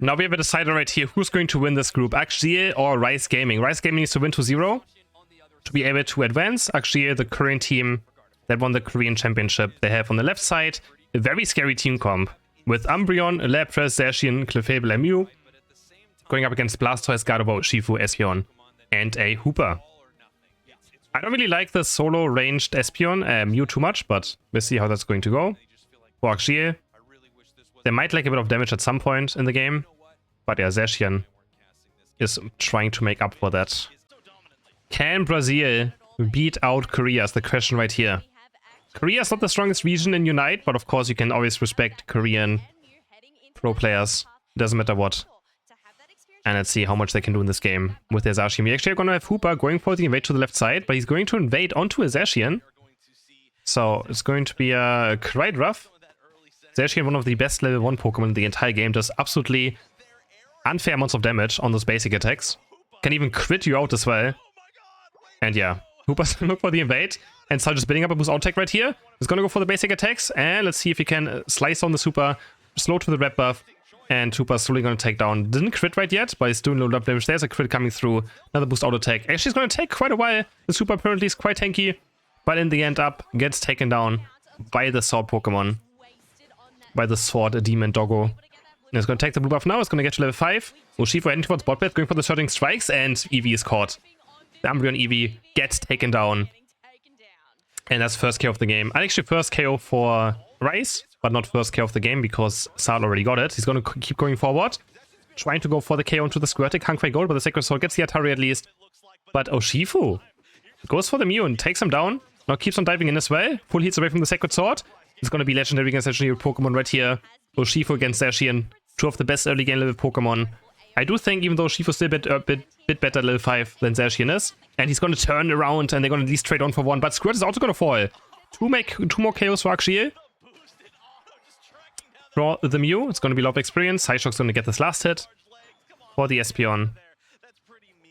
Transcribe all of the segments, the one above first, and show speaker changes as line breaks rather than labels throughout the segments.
Now we have a decider right here. Who's going to win this group? Akjil or Rise Gaming? Rise Gaming needs to win 2-0 to be able to advance. Akjil, the Korean team that won the Korean Championship. They have on the left side a very scary team comp with Umbreon, Lapras, Zacian, Clefable, Mew going up against Blastoise, Gardevoir, Urshifu, Espeon, and a Hooper. I don't really like the solo ranged Espeon Mew too much, but we'll see how that's going to go. For Akjil, they might lack a bit of damage at some point in the game, but yeah, Zacian is trying to make up for that. Can Brazil beat out Korea is the question right here. Korea is not the strongest region in Unite, but of course you can always respect Korean pro players. Doesn't matter what. And let's see how much they can do in this game with their Zacian. We actually are going to have Hooper going for the invade to the left side, but he's going to invade onto a Zacian. So it's going to be quite rough. Zacian, one of the best level 1 Pokemon in the entire game, does absolutely unfair amounts of damage on those basic attacks. Can even crit you out as well. And yeah, Hooper's gonna look for the invade and start just building up a boost out tech right here. He's gonna go for the basic attacks, and let's see if he can slice on the Super, slow to the red buff, and Hooper's slowly gonna take down. Didn't crit right yet, but he's doing a little up damage. There's a crit coming through. Another boost auto attack. Actually, it's gonna take quite a while. The Super apparently is quite tanky, but in the end up gets taken down by the sword Pokemon. By the sword demon doggo. And it's gonna take the blue buff now. It's gonna get to level 5. Urshifu heading towards bot path, going for the surging strikes, and Eevee is caught. The Umbreon Eevee gets taken down. And that's first KO of the game. I actually first KO for Rise, but not first KO of the game because Sal already got it. He's going to keep going forward. Trying to go for the KO into the Squirtle. Can't quite go, but the Sacred Sword gets the Atari at least. But Urshifu goes for the Mew and takes him down. Now keeps on diving in as well. Full hits away from the Sacred Sword. It's going to be legendary against legendary Pokemon right here. Urshifu against Zacian. Two of the best early game level Pokemon. I do think, even though Urshifu's still a bit better level 5 than Zacian is, and he's going to turn around and they're going to at least trade on for one, but Squirt is also going to fall. Two more KOs for Akjil. Draw the Mew, it's going to be a lot of experience. Psyshock's going to get this last hit for the Espeon.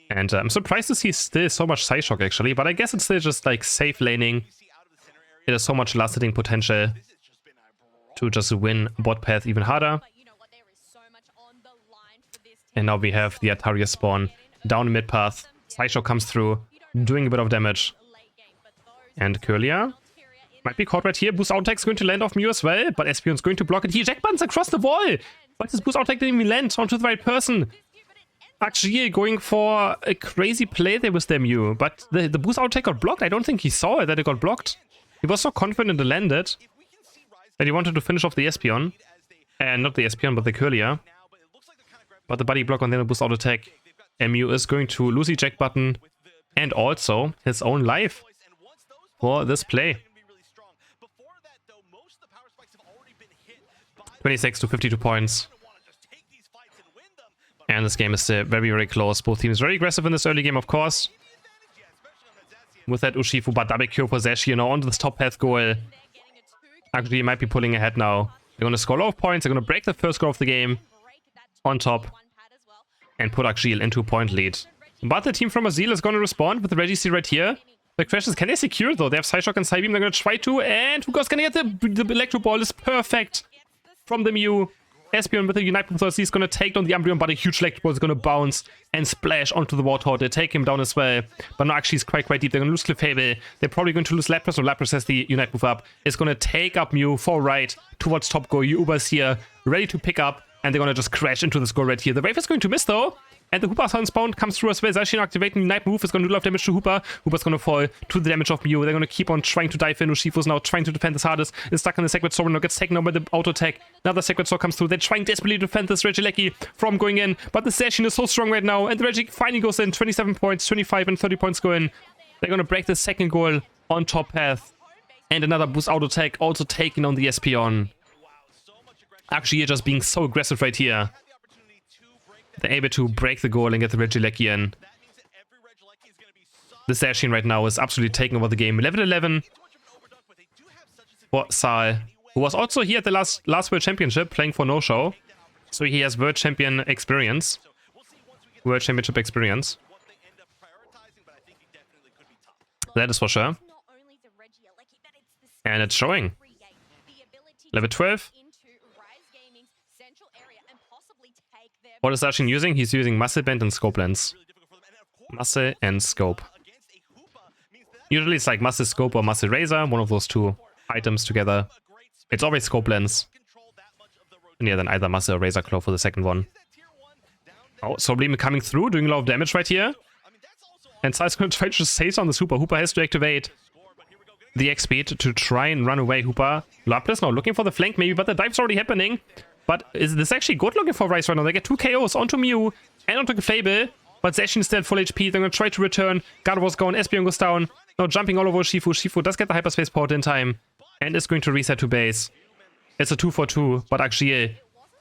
And I'm surprised to see still so much Psyshock actually, but I guess it's still just like safe laning. It has so much last hitting potential to just win bot path even harder. And now we have the Ataria spawn down the mid path. Psyshock comes through, doing a bit of damage. And Curlia might be caught right here. Boost out attack is going to land off Mew as well, but Espeon's going to block it. He eject buttons across the wall, but his boost out attack didn't even land onto the right person. Akjil going for a crazy play there with their Mew, but the boost out attack got blocked. I don't think he saw it that it got blocked. He was so confident to land it that he wanted to finish off the Espeon. And not the Espeon, but the Curlia. But the buddy block on the boost auto attack. Mew is going to lose eject button and also his own life for this play. 26 to 52 points. And this game is still very, very close. Both teams very aggressive in this early game, of course. With that Urshifu, but double kill for Zacian onto this top path goal. Actually, he might be pulling ahead now. They're going to score a lot of points. They're going to break the first goal of the game on top and put Akjil into a point lead. But the team from Brazil is going to respond with the Registry right here. The question is, can they secure though? They have Psyshock and Psybeam. They're going to try to, and Hugo's going to get the Electro Ball is perfect from the Mew. Espeon with the Unite Move, he's going to take down the Umbreon, but a huge Electro Ball is going to bounce and splash onto the Warthog. They take him down as well, but no, actually he's quite deep. They're going to lose Clefable. They're probably going to lose Lapras, so Lapras has the Unite Move up. It's going to take up Mew for right towards top goal. Uber's here, ready to pick up, and they're going to just crash into the score right here. The Wave is going to miss though, and the Hooper Sunspawn comes through as well. Zacian activating Unite Move is going to do a lot of damage to Hooper. Hooper's going to fall to the damage of Mew. They're going to keep on trying to dive in. Urshifu's now trying to defend his hardest. Is stuck in the Sacred Sword, now gets taken over by the auto attack. Another Sacred Sword comes through. They're trying desperately to defend this Regieleki from going in, but the Zacian is so strong right now, and the Regi finally goes in. 27 points, 25 and 30 points go in. They're going to break the second goal on top path. And another boost auto attack also taking on the Espeon. Actually, just being so aggressive right here. They're able to break the goal and get the Regieleki in. The Zacian right now is absolutely taking over the game. 11-11 for Sal, who was also here at the last World Championship playing for No Show. So he has World Champion experience. World Championship experience. That is for sure. And it's showing. Level 12. What is Zashin using? He's using Muscle Band and Scope Lens. Muscle and Scope. Usually it's like Muscle Scope or Muscle Razor, one of those two items together. It's always Scope Lens. And yeah, then either Muscle or Razor Claw for the second one. Oh, Sublime coming through, doing a lot of damage right here. And Sai's going to try to just save on this Hooper. Hooper has to activate the X speed to try and run away. Hooper. Lapras now looking for the flank maybe, but the dive's already happening. But is this actually good looking for Rice right now? They get 2 KOs onto Mew and onto Fable. But Zashin is still at full HP. They're going to try to return. Gardevoir's gone. Espeon goes down. Now jumping all over Shifu. Shifu does get the hyperspace port in time. And is going to reset to base. It's a 2-for-2. But Akjil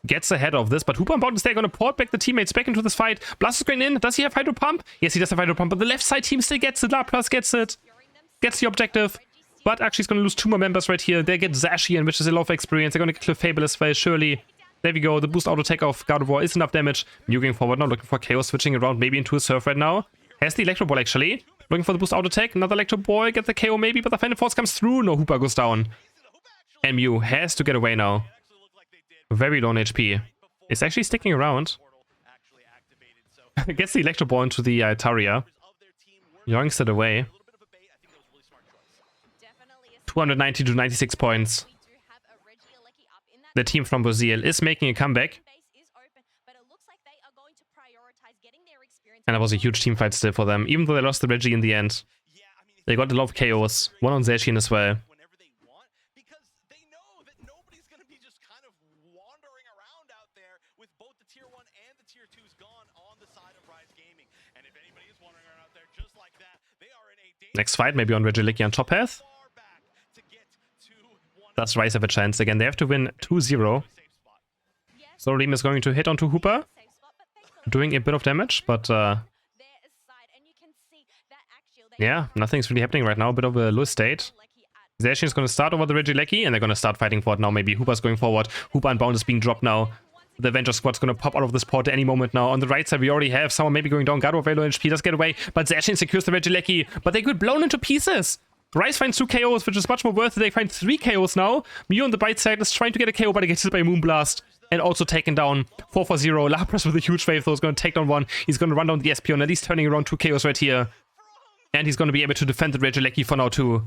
gets ahead of this. But Hooper and Bound is there going to port back the teammates back into this fight. Blast is going in. Does he have Hydro Pump? Yes, he does have Hydro Pump. But the left side team still gets it. Lapras gets it. Gets the objective. But actually he's going to lose 2 more members right here. They get Zashin, which is a lot of experience. They're going to kill Fable as well, surely. There we go. The boost auto attack of Gardevoir is enough damage. Mew going forward now, looking for KO, switching around maybe into a Surf right now. Has the Electro Ball actually. Looking for the boost auto attack. Another Electro Ball, get the KO maybe, but the Phantom Force comes through. No, Hooper goes down. And Mew has to get away now. Very low on HP. It's actually sticking around. Gets the Electro Ball into the Taria. Yoinks it away. 290 to 96 points. The team from Brazil is making a comeback. And that was a huge team fight still for them, even though they lost the Reggie in the end. They got a lot of KOs, one on Zashin as well. Next fight, maybe on Regieleki on top path. Does Rice have a chance? Again, they have to win 2-0. So Reem is going to hit onto Hooper. Doing a bit of damage, but yeah, nothing's really happening right now. A bit of a low state. Zashin is going to start over the Regieleki, and they're going to start fighting for it now. Maybe Hooper's going forward. Hooper and Bound is being dropped now. The Avenger squad's going to pop out of this port at any moment now. On the right side, we already have someone maybe going down. Gardevoir very low HP, does get away, but Zashin secures the Regieleki. But they get blown into pieces. Rice finds 2 KOs, which is much more worth it. They find 3 KOs now. Mew on the right side is trying to get a KO, but he gets hit by Moonblast. And also taken down 4-for-0. Lapras with a huge wave, though, is going to take down 1. He's going to run down the Espeon, at least turning around 2 KOs right here. And he's going to be able to defend the Regieleki for now, too.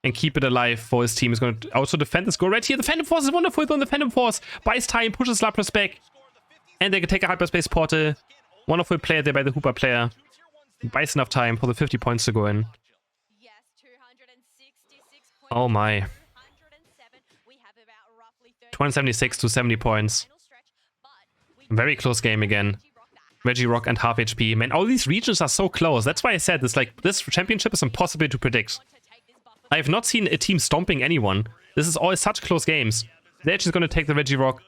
And keep it alive for his team. He's going to also defend this goal right here. The Phantom Force is wonderful, though. The Phantom Force buys time, pushes Lapras back. And they can take a Hyperspace Portal. Wonderful player there by the Hooper player. Buys enough time for the 50 points to go in. Oh my. 276 to 70 points. Very close game again. Regirock and half HP. Man, all these regions are so close. That's why I said this, like, this championship is impossible to predict. I have not seen a team stomping anyone. This is all such close games. They're actually going to take the Regirock.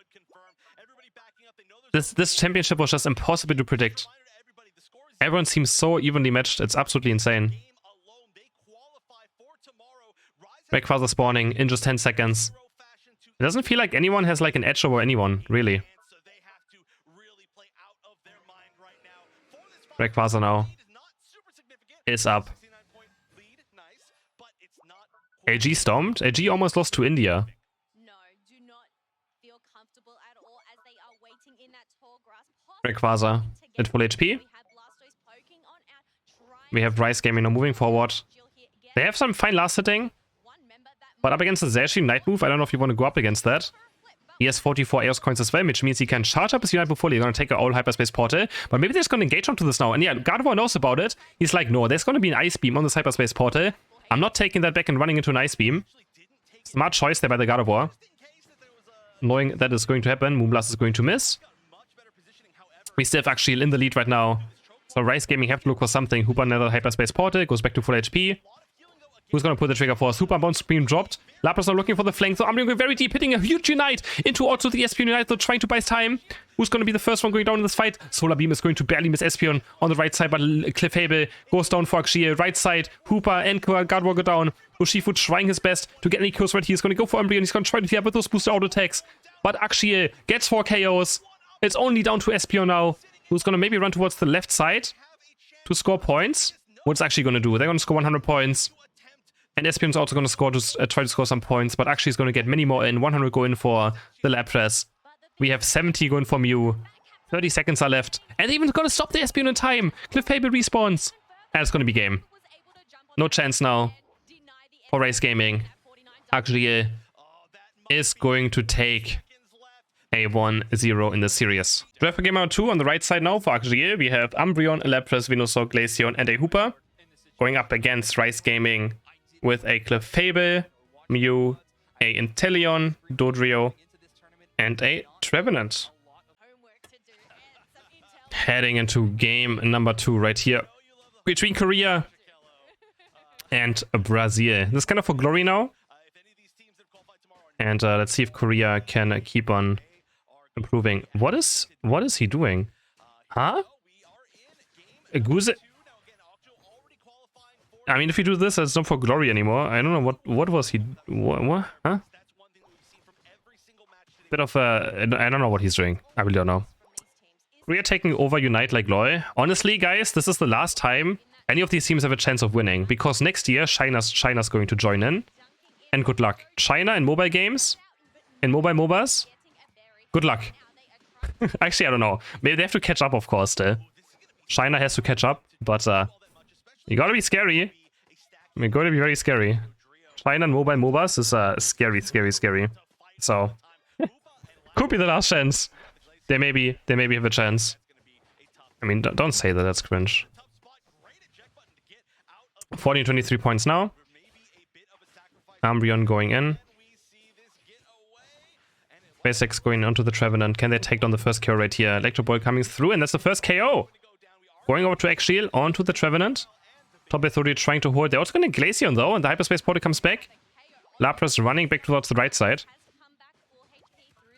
This championship was just impossible to predict. Everyone seems so evenly matched. It's absolutely insane. Rayquaza spawning in just 10 seconds. It doesn't feel like anyone has like an edge over anyone, really. Rayquaza now is up. AG stomped. AG almost lost to India. Rayquaza at full HP. We have Rice Gaming now moving forward. They have some fine last hitting. But up against the Zashin Night Move, I don't know if you want to go up against that. He has 44 Eos coins as well, which means he can charge up his Unite Move fully. He's going to take an all Hyperspace Portal. But maybe they're just going to engage onto this now. And yeah, Gardevoir knows about it. He's like, no, there's going to be an Ice Beam on this Hyperspace Portal. I'm not taking that back and running into an Ice Beam. Smart choice there by the Gardevoir. Knowing that is going to happen, Moonblast is going to miss. We still have Akjil in the lead right now. So Rice Gaming have to look for something. Hooper another Hyperspace Portal, goes back to full HP. Who's going to pull the trigger for us? Super Bounce being dropped. Lapras now looking for the flank. So I'm going very deep, hitting a huge Unite into also the Espeon Unite, though trying to buy time. Who's going to be the first one going down in this fight? Solar Beam is going to barely miss Espeon on the right side, but Clefable goes down for Akjil. Right side, Hooper and Gardevoir go down. Urshifu trying his best to get any kills right here. He's going to go for Umbreon. He's going to try to clear up with those booster auto attacks. But Akjil gets 4 KOs. It's only down to Espeon now, who's going to maybe run towards the left side to score points. What's actually going to do? They're going to score 100 points. And Espeon's also going to score try to score some points, but actually he's going to get many more in. 100 go in for the Lapras. We have 70 going for Mew. 30 seconds are left. And they're even gonna stop the Espion in time. Cliff Fable respawns. And it's gonna be game. No chance now for Race Gaming. Akjil is going to take a 1-0 in the series. Draft for game round 2 on the right side now for Akjil. We have Umbreon, Lapras, Venusaur, Glaceon, and a Hooper. Going up against Rice Gaming with a Cliff Fable, Mew, a Inteleon, Dodrio, and a Trevenant. Heading into game number 2 right here between Korea and Brazil. This is kind of for glory now. And let's see if Korea can keep on improving. What is he doing? Huh? A goose? I mean, if you do this, it's not for glory anymore. I don't know what was he? What? Huh? Bit of a... I don't know what he's doing. I really don't know. Korea taking over Unite like LOL. Honestly, guys, this is the last time any of these teams have a chance of winning. Because next year, China's going to join in. And good luck. China in mobile games? In mobile MOBAs? Good luck. Actually, I don't know. Maybe they have to catch up, of course, still. China has to catch up, but you gotta be scary. You're going to be very scary. China and mobile MOBAs is scary, scary, scary. So, could be the last chance. They maybe have a chance. I mean, don't say that, that's cringe. 14-23 points now. Umbreon going in. Basics going onto the Trevenant. Can they take down the first KO right here? Electro Ball coming through, and that's the first KO. Going over to Akjil, onto the Trevenant. Top Authority trying to hold. They're also going to Glaceon though, and the Hyperspace Portal comes back. Lapras running back towards the right side.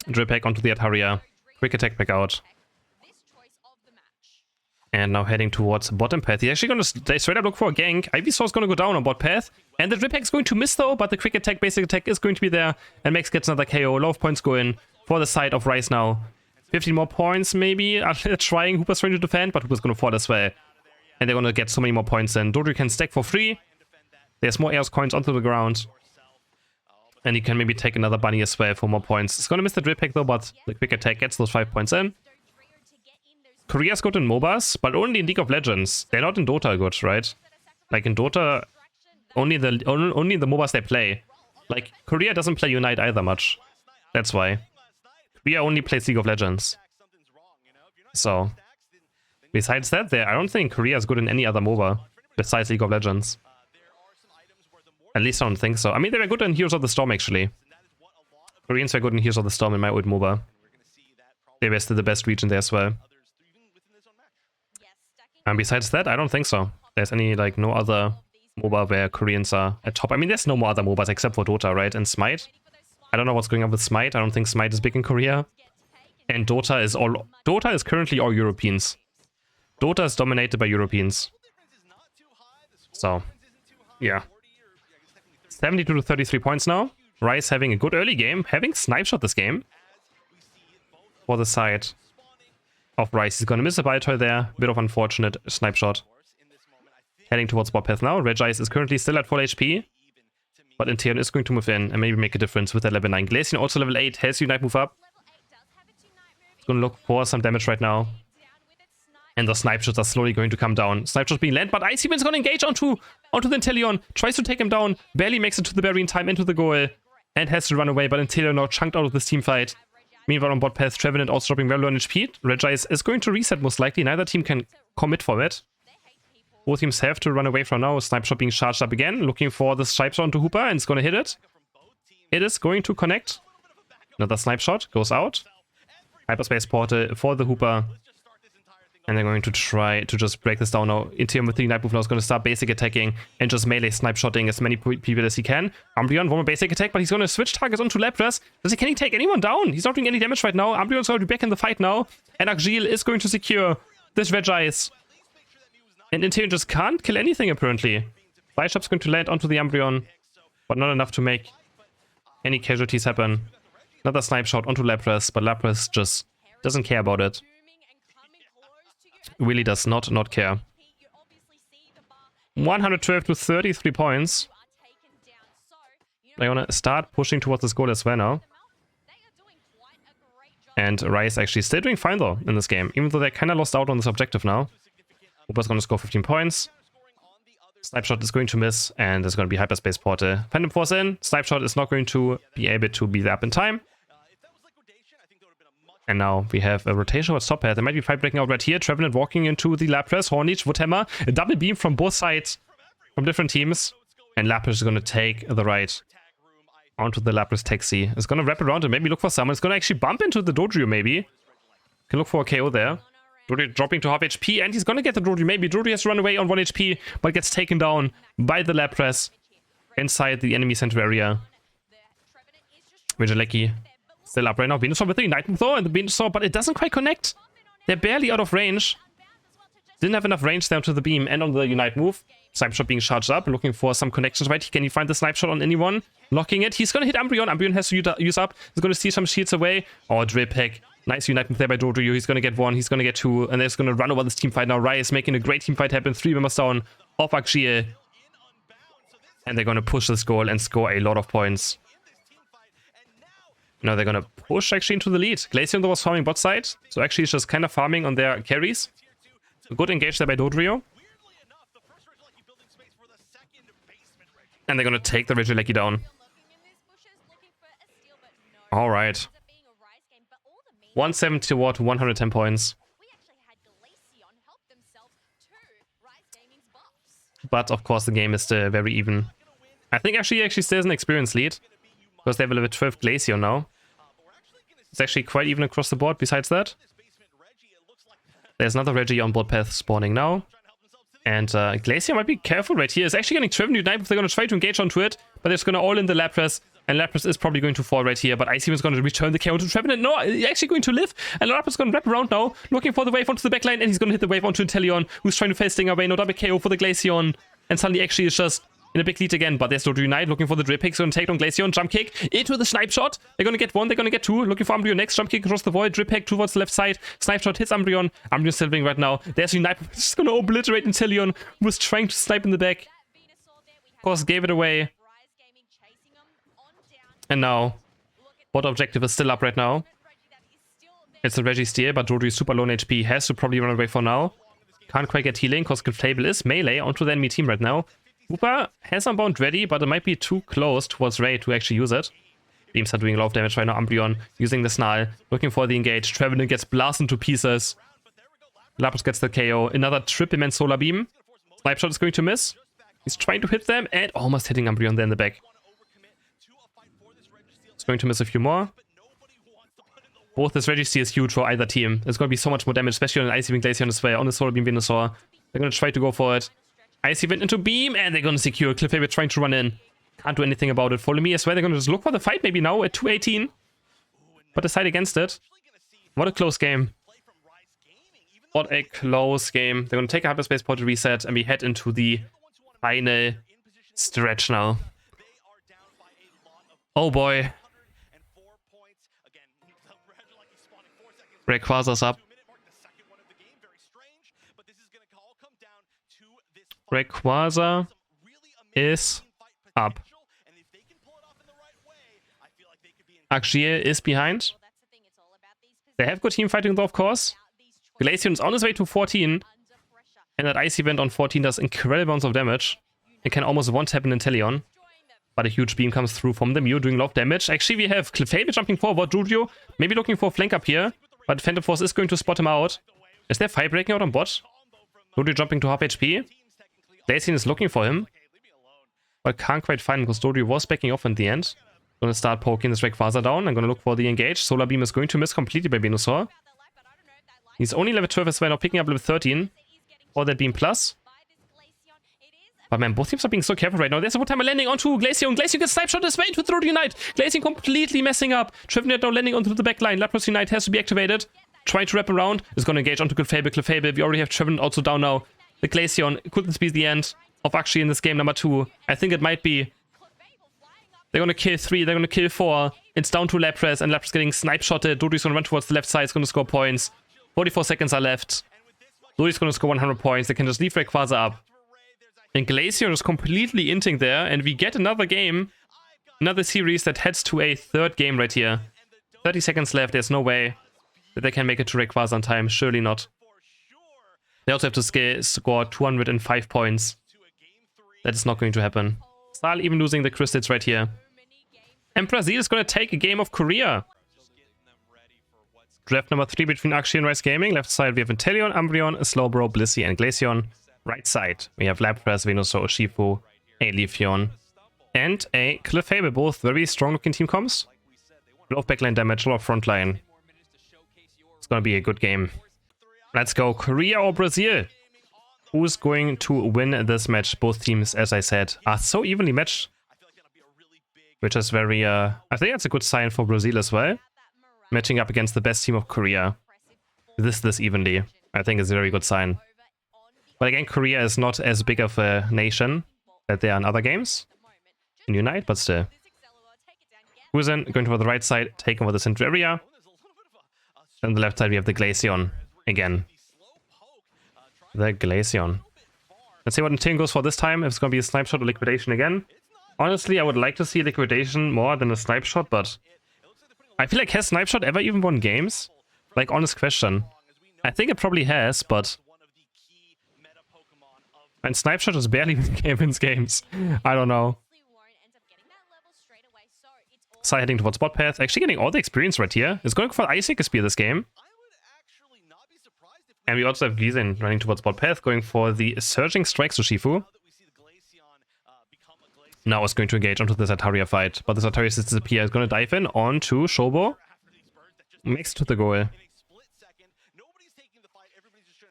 Drill back onto the Ataria. Quick attack back out. And now heading towards bottom path. He's actually going to straight up look for a gank. Ivysaur is going to go down on bot path. And the drip hack is going to miss though, but the quick attack, basic attack is going to be there. And Max gets another KO. A lot of points go in for the side of Rice now. 15 more points maybe. Trying. Hooper's trying to defend, but Hooper's going to fall as well. And they're going to get so many more points in. Dodrio can stack for free. There's more Eos coins onto the ground. And he can maybe take another bunny as well for more points. It's going to miss the drip hack though, but the quick attack gets those 5 points in. Korea's good in MOBAs, but only in League of Legends. They're not in Dota good, right? Like in Dota, only in the MOBAs they play. Like, Korea doesn't play Unite either much. That's why. Korea only plays League of Legends. So, besides that, I don't think Korea is good in any other MOBA besides League of Legends. At least I don't think so. I mean, they were good in Heroes of the Storm, actually. Koreans were good in Heroes of the Storm in my old MOBA. They were still the best region there as well. And besides that, I don't think so. There's any, like, no other MOBA where Koreans are at top. I mean, there's no more other MOBAs except for Dota, right? And Smite. I don't know what's going on with Smite. I don't think Smite is big in Korea. And Dota is currently all Europeans. Dota is dominated by Europeans. So, yeah. 72 to 33 points now. Rice having a good early game. Having snipe shot this game. For the side of Rice. He's gonna miss a Baltoy there. Bit of unfortunate snipe shot. Heading towards bot path now. Regice is currently still at full HP. But Inteleon is going to move in and maybe make a difference with that level 9. Glaceon also level 8. Has Unite move up. He's gonna look for some damage right now. And the snipe shots are slowly going to come down. Snipe shots being landed, but Icy Wind's gonna engage onto the Inteleon. Tries to take him down. Barely makes it to the berry in time into the goal. And has to run away, but Inteleon now chunked out of this team fight. Meanwhile on bot path, Trevenant also dropping very low on HP. Regice is going to reset most likely. Neither team can commit for it. Both teams have to run away from now. Snipe shot being charged up again. Looking for the snipe shot onto Hooper, and it's gonna hit it. It is going to connect. Another snipe shot goes out. Hyperspace Portal for the Hooper. And they're going to try to just break this down now. Inteleon with the Ignite move now is going to start basic attacking and just melee snipe shotting as many people as he can. Umbreon, one more basic attack, but he's going to switch targets onto Lapras. Can he take anyone down? He's not doing any damage right now. Umbreon's going to be back in the fight now. And Akjil is going to secure this Regice. And Inteleon just can't kill anything apparently. Bishop's going to land onto the Umbreon, but not enough to make any casualties happen. Another snipe shot onto Lapras, but Lapras just doesn't care about it. Really does not care. 112 to 33 points. They want to start pushing towards this goal as well now. And Rice actually still doing fine though in this game, even though they kind of lost out on this objective now. Uber's going to score 15 points. Snipe Shot is going to miss, and there's going to be Hyperspace Portal. Phantom Force in. Snipe Shot is not going to be able to be there up in time. And now we have a rotation towards top path. There might be fight breaking out right here. Trevenant walking into the Lapras. Hornage, Woodhammer. A double beam from both sides from different teams. And Lapras is going to take the right onto the Lapras taxi. It's going to wrap around and maybe look for someone. It's going to actually bump into the Dodrio maybe. Can look for a KO there. Dodrio dropping to half HP, and he's going to get the Dodrio maybe. Dodrio has to run away on 1 HP, but gets taken down by the Lapras inside the enemy center area. Regieleki still up right now. Venusaur with the Ignite Move though, and the Venusaur, but it doesn't quite connect. They're barely out of range. Didn't have enough range down to the beam and on the Unite move. Snipe Shot being charged up, looking for some connections, right? Can he find the Snipe Shot on anyone? Locking it. He's going to hit Umbreon. Umbreon has to use up. He's going to steal some shields away. Oh, Drill Peck. Nice Unite move there by Dodrio. He's going to get 1. He's going to get 2. And they're just going to run over this team fight now. Rice making a great team fight happen. 3 members down of Akjil. And they're going to push this goal and score a lot of points. Now they're going to push actually into the lead. Glaceon was farming bot side. So actually he's just kind of farming on their carries. A good engage there by Dodrio. And they're going to take the Regieleki down. Alright. 170 to 110 points. But of course the game is still very even. I think actually stays an experience lead. Because they have a level 12 Glaceon now. It's actually quite even across the board besides that. There's another Reggie on board path spawning now. And Glaceon might be careful right here. It's actually getting Trevenant Unite if they're going to try to engage onto it. But it's going to all in the Lapras. And Lapras is probably going to fall right here. But Icy is going to return the KO to Trevenant. No, he's actually going to live. And Lapras is going to wrap around now. Looking for the wave onto the backline. And he's going to hit the wave onto Inteleon, who's trying to face Sting away. No double KO for the Glaceon. And suddenly actually it's just in a big lead again. But there's Dodrio Unite looking for the Drip Pick. Going to take on Glaceon. Jump kick into the Snipe Shot. They're going to get 1. They're going to get 2. Looking for Umbreon next. Jump kick across the void. Drip Pick towards the left side. Snipe Shot hits Umbreon. Umbreon's still living right now. There's Unite. Just going to obliterate Inteleon, who was trying to snipe in the back. Of course, gave it away. And now, bot objective is still up right now. It's a Reggie steal, but Dodrio is super low on HP. Has to probably run away for now. Can't quite get healing, because Clefable is melee onto the enemy team right now. Hooper has Unbound ready, but it might be too close towards Ray to actually use it. Beams are doing a lot of damage right now. Umbreon using the Snarl, looking for the engage. Trevenant gets blasted to pieces. Lapras gets the KO. Another triple-man Solar Beam. Snipe Shot is going to miss. He's trying to hit them and almost hitting Umbreon there in the back. It's going to miss a few more. Both this Registeel is huge for either team. There's going to be so much more damage, especially on an Icy Beam Glaceon as well, on the Solar Beam Venusaur. They're going to try to go for it. Icy Wind into Beam, and they're going to secure. Clefable trying to run in. Can't do anything about it. Follow me as well. They're going to just look for the fight maybe now at 218. But decide against it. What a close game. What a close game. They're going to take a Hyperspace Portal reset, and we head into the final stretch now. Oh boy. Rayquaza's up. Rayquaza is up. Akjil is behind. They have good team fighting though, of course. Glaceon is on his way to 14. And that Icy Vent on 14 does incredible amounts of damage. It can almost one-tap an Inteleon. But a huge beam comes through from the Mew doing a lot of damage. Actually, we have Clefable jumping forward. Dodrio maybe looking for a flank up here. But Phantom Force is going to spot him out. Is there fire breaking out on bot? Dodrio jumping to half HP. Glaceon is looking for him. But can't quite find him because Dodrio was backing off in the end. Gonna start poking this Rayquaza down. I'm gonna look for the engage. Solar Beam is going to miss completely by Venusaur. He's only level 12 as well, now picking up level 13. Or that Beam Plus. But man, both teams are being so careful right now. There's a Woodhammer landing onto Glaceon. Glaceon gets Snipe Shot as well to Dodrio Unite. Glaceon completely messing up. Trevenant now landing onto the backline. Lapras Unite has to be activated. Trying to wrap around. Is going to engage onto Clefable. Clefable, we already have Trevenant also down now. The Glaceon, could this be the end of Akjil in this game number 2? I think it might be. They're going to kill 3. They're going to kill 4. It's down to Lapras, and Lapras getting Snipe Shotted. Dodrio's going to run towards the left side. It's going to score points. 44 seconds are left. Dodrio's going to score 100 points. They can just leave Rayquaza up. And Glaceon is completely inting there, and we get another game, another series that heads to a third game right here. 30 seconds left. There's no way that they can make it to Rayquaza on time. Surely not. They also have to score 205 points. That is not going to happen. Sal even losing the crystals right here. And Brazil is going to take a game of Korea. Draft number 3 between Akjil and Rice Gaming. Left side we have Inteleon, Umbreon, Slowbro, Blissey, and Glaceon. Right side we have Lapras, Venusaur, Urshifu, a Leafeon, and a Clefable. Both very strong looking team comps. A lot of backline damage, a lot of frontline. It's going to be a good game. Let's go. Korea or Brazil? Who's going to win this match? Both teams, as I said, are so evenly matched. Which is very, I think that's a good sign for Brazil as well. Matching up against the best team of Korea. This evenly. I think is a very good sign. But again, Korea is not as big of a nation that they are in other games. In Unite, but still. Who's in? Going to the right side, taking over the central area. On the left side we have the Glaceon. Again. The Glaceon. Let's see what Inteleon goes for this time. If it's going to be a snipe shot or liquidation again. Honestly, I would like to see liquidation more than a snipe shot, but I feel like has snipe shot ever even won games? Like, honest question. I think it probably has, but and snipe shot is barely wins games. I don't know. Sai heading towards bot path. Actually getting all the experience right here. It's going for Ice Spear this game. And we also have Gizen running towards bot path, going for the Surging Strikes to Shifu. Now it's going to engage onto the Zataria fight, but the Zataria disappear. Is going to dive in onto Shobo. Next to the goal.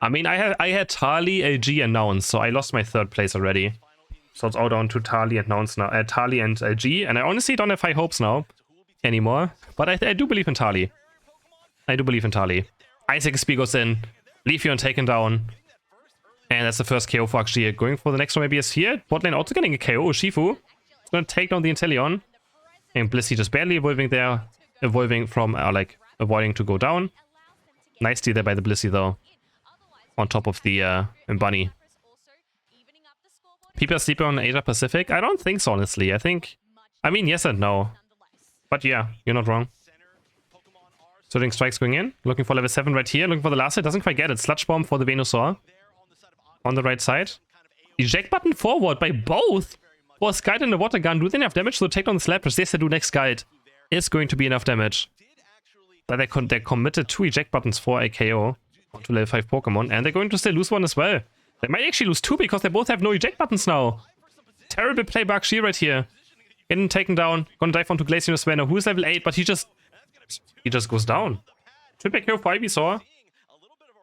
I mean, I had Tali, LG, and Nouns, so I lost my third place already. So it's all down to Tali and Nouns now. Tali and LG, and I honestly don't have high hopes now anymore. But I do believe in Tali. I do believe in Tali. Isaac Spear goes in. Leafeon taken down. And that's the first KO for Akjil. Going for the next one maybe is here. Botlane also getting a KO. Shifu is going to take down the Inteleon. And Blissey just barely evolving there. Evolving from, avoiding to go down. Nice deal there by the Blissey though. On top of the Bunny. People are sleeping on Asia Pacific? I don't think so, honestly. I mean, yes and no. But yeah, you're not wrong. Surging Strikes going in. Looking for level 7 right here. Looking for the last hit. Doesn't quite get it. Sludge Bomb for the Venusaur. On the right side. Eject button forward by both. For Skite and the Water Gun. Do they enough damage to take down the Slappers? Yes, they do. Next Skite is going to be enough damage. But they're committed 2 eject buttons for a KO. Onto level 5 Pokemon. And they're going to still lose one as well. They might actually lose 2 because they both have no eject buttons now. Terrible play by Akjil right here. Getting taken down. Gonna dive onto Glaceon as well. Now, who's level 8? But he just goes down. Triple KO for Ivysaur.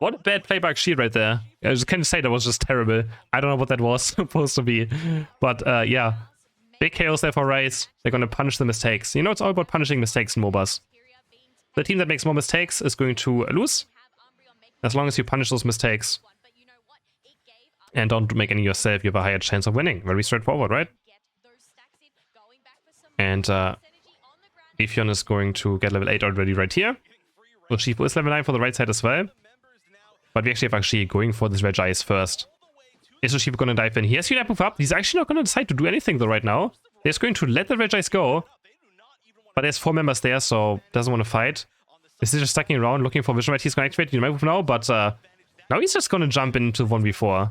What a bad play by Akjil right there. I just can't say that was just terrible. I don't know what that was supposed to be. But yeah. Big KOs there for Rice. They're gonna punish the mistakes. You know, it's all about punishing mistakes in MOBAs. The team that makes more mistakes is going to lose. As long as you punish those mistakes. And don't make any yourself, you have a higher chance of winning. Very straightforward, right? And Leafeon is going to get level 8 already right here. Urshifu is level 9 for the right side as well. But we actually have Akjil going for this Regice first. Is Urshifu going to dive in? He has Unite move up. He's actually not going to decide to do anything though right now. He's going to let the Regice go. But there's 4 members there, so doesn't want to fight. Is he just sticking around looking for Vision? Right, he's going to activate Unite move now, but now he's just going to jump into 1v4.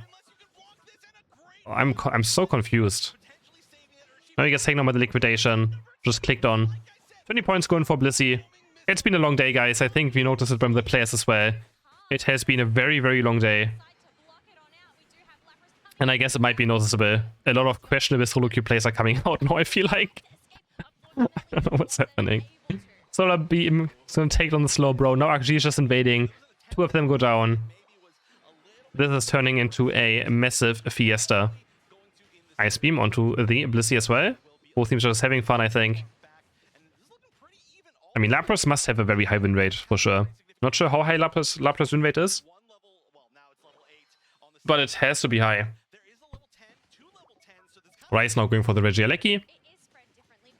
I'm so confused. Now he gets taken on by the liquidation. Just clicked on. 20 points going for Blissey. It's been a long day, guys. I think we noticed it from the players as well. It has been a very, very long day. And I guess it might be noticeable. A lot of questionable solo queue plays are coming out now, I feel like. I don't know what's happening. Solar Beam is going to take on the Slowbro. Now Akjil is just invading. 2 of them go down. This is turning into a massive fiesta. Ice Beam onto the Blissey as well. Both teams are just having fun, I think. I mean, Lapras must have a very high win rate, for sure. Not sure how high Lapras win rate is. But it has to be high. Rice now going for the Regieleki.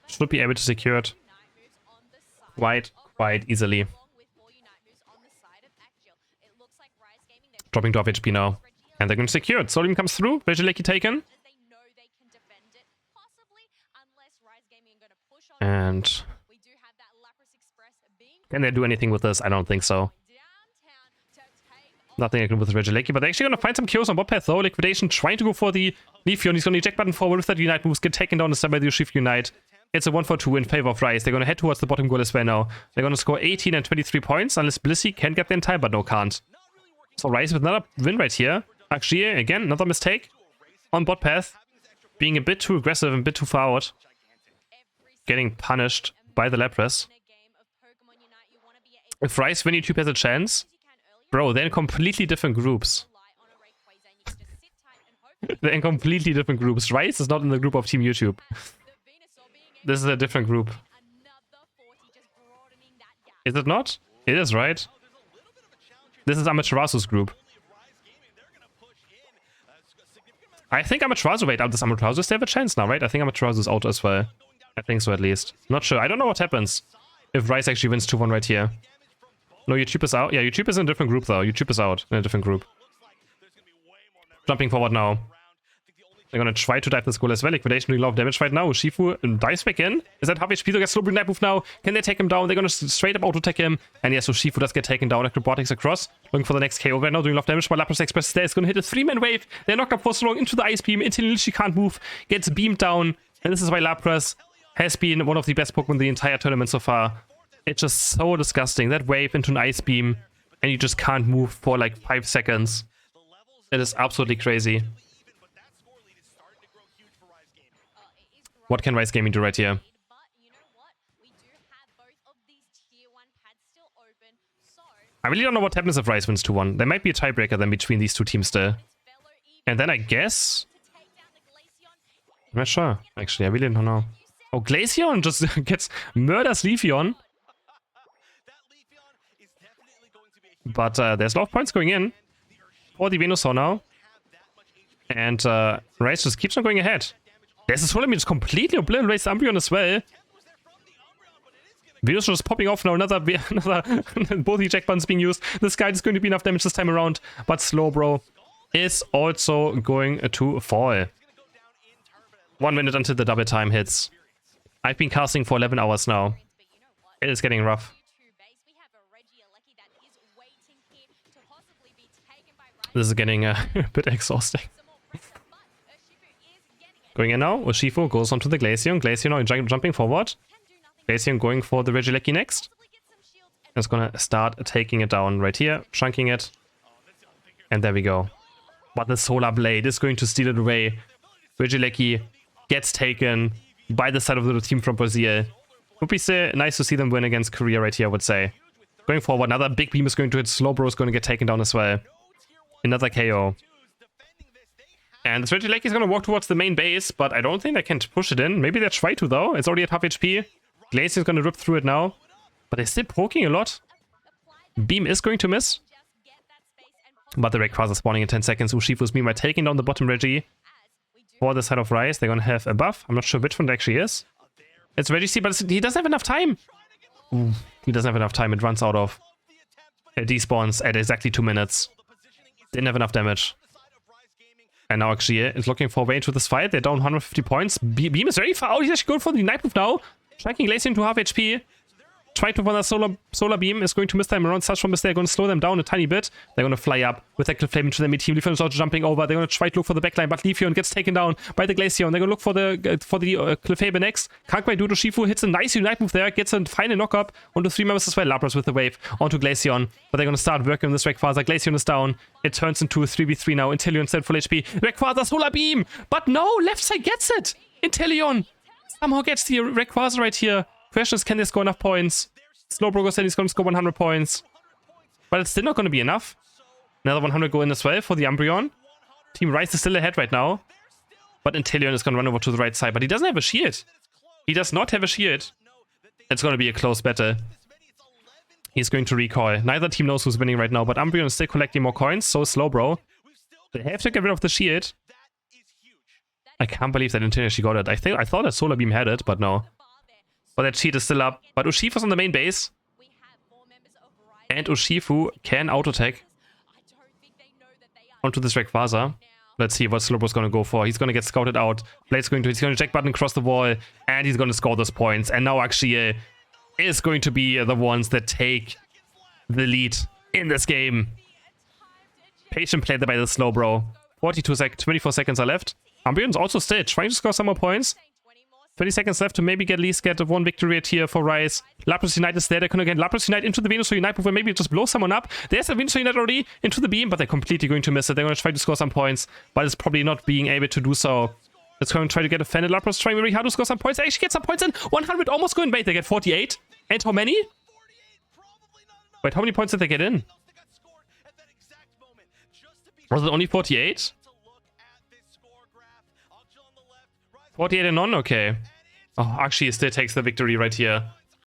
Should be able to secure it quite easily. Dropping to off HP now. And they're going to secure it. Solium comes through. Regieleki taken. And Can they do anything with this? I don't think so. Nothing I can do with Regieleki, but they're actually going to find some kills on bot path though. Liquidation trying to go for the Leafeon. He's going to eject button forward with that Unite moves, get taken down instead by the Urshifu Unite. It's a 1-for-2 in favor of Rice. They're going to head towards the bottom goal as well now. They're going to score 18 and 23 points, unless Blissey can get the entire, but no, can't. So Rice with another win right here. Akjil, again, another mistake on bot path. Being a bit too aggressive and a bit too far out. Getting punished by the Lapras. If Rice win YouTube has a chance, bro, they're in completely different groups. They're in completely different groups. Rice is not in the group of Team YouTube. This is a different group. Is it not? It is, right? This is Amaterasu's group. I think Amaterasu, wait, does Amaterasu still have a chance now, right? I think Amaterasu's out as well. I think so, at least. Not sure. I don't know what happens if Rice actually wins 2-1 right here. No, YouTube is out. Yeah, YouTube is in a different group, though. YouTube is out in a different group. Jumping forward now. They're gonna try to dive this goal as well. Liquidation doing a lot of damage right now. Urshifu dives back in. Is that half HP? They get slow night move now. Can they take him down? They're gonna straight up auto attack him. And yes, Urshifu does get taken down. Acrobatics across. Looking for the next KO right now. Doing a lot of damage. But Lapras Express is there. It's gonna hit a 3-man wave. They're knocked up for so long into the ice beam until she can't move. Gets beamed down. And this is why Lapras has been one of the best Pokemon the entire tournament so far. It's just so disgusting. That wave into an ice beam. And you just can't move for like 5 seconds. It is absolutely crazy. What can Rice Gaming do right here? I really don't know what happens if Rice wins 2-1. There might be a tiebreaker then between these two teams there. And then I guess... I'm not sure, actually. I really don't know. Oh, Glaceon just gets murders Leafeon. But there's a lot of points going in for the Venusaur now. And Rice just keeps on going ahead. There's a Solar Beam just completely obliterates Umbreon as well. Venusaur just popping off now. Another both eject buttons being used. This guy is going to be enough damage this time around. But Slowbro is also going to fall. 1 minute until the double time hits. I've been casting for 11 hours now. It is getting rough. This is getting a bit exhausting. Going in now, Urshifu goes onto the Glaceon. Glaceon now jumping forward. Glaceon going for the Regieleki next. It's gonna start taking it down right here, chunking it. And there we go. But the Solar Blade is going to steal it away. Regieleki gets taken by the side of the team from Brazil. Would be so nice to see them win against Korea right here, I would say. Going forward, another big beam is going to hit. Slowbro is going to get taken down as well. Another KO. And this Regieleki is going to walk towards the main base, but I don't think they can push it in. Maybe they try to, though. It's already at half HP. Glaceon is going to rip through it now. But they're still poking a lot. Beam is going to miss. But the Rayquaza is spawning in 10 seconds. Urshifu's meanwhile taking down the bottom Reggie. For the side of Rice, they're going to have a buff. I'm not sure which one it actually is. It's Reggie, but he doesn't have enough time. Ooh, he doesn't have enough time. It runs out of. It despawns at exactly 2 minutes. Didn't have enough damage. And now Akjil is looking for a way into this fight. They're down 150 points. Beam is very far out. He's actually going for the Night Move now. Striking Glaceon to half HP. Trying to run a solar Beam. Is going to miss them around such from this. They're going to slow them down a tiny bit. They're going to fly up with that Flame into the mid team. Leafeon is also jumping over. They're going to try to look for the backline, but Leafeon gets taken down by the Glaceon. They're going to look for the Clefable next. Can't quite do it. Shifu hits a nice Unite move there. Gets a final knock up onto 3 members as well. Lapras with the wave onto Glaceon. But they're going to start working on this Rayquaza. Glaceon is down. It turns into a 3v3 now. Inteleon set full HP. Rayquaza Solar Beam. But no, left side gets it. Inteleon somehow gets the Rayquaza right here. Question is, can they score enough points? Slowbro said he's going to score 100 points. But it's still not going to be enough. Another 100 go in as well for the Umbreon. Team Rice is still ahead right now. But Inteleon is going to run over to the right side. But he doesn't have a shield. He does not have a shield. It's going to be a close battle. He's going to recoil. Neither team knows who's winning right now. But Umbreon is still collecting more coins. So is Slowbro. They have to get rid of the shield. I can't believe that Inteleon actually got it. I thought that Solar Beam had it, but no. But that shield is still up. But Urshifu's on the main base. And Urshifu can auto-attack onto this Rayquaza. Let's see what Slowbro's going to go for. He's going to get scouted out. He's going to eject button across the wall. And he's going to score those points. And now Akjil is going to be the ones that take the lead in this game. Patient play there by the slow bro. 24 seconds are left. Ambion's also still trying to score some more points. 30 seconds left to maybe at least get one victory here for Rise. Lapras Unite is there. They're going to get Lapras Unite into the Venusaur Unite move and maybe just blow someone up. There's a Venusaur Unite already into the beam, but they're completely going to miss it. They're going to try to score some points, but it's probably not being able to do so. It's going to try to get offended. Lapras trying very hard to score some points. They actually get some points in. 100 almost going bait. They get 48. And how many? Wait, how many points did they get in? Was it only 48? 48 and none? Okay. Oh, actually, it still takes the victory right here.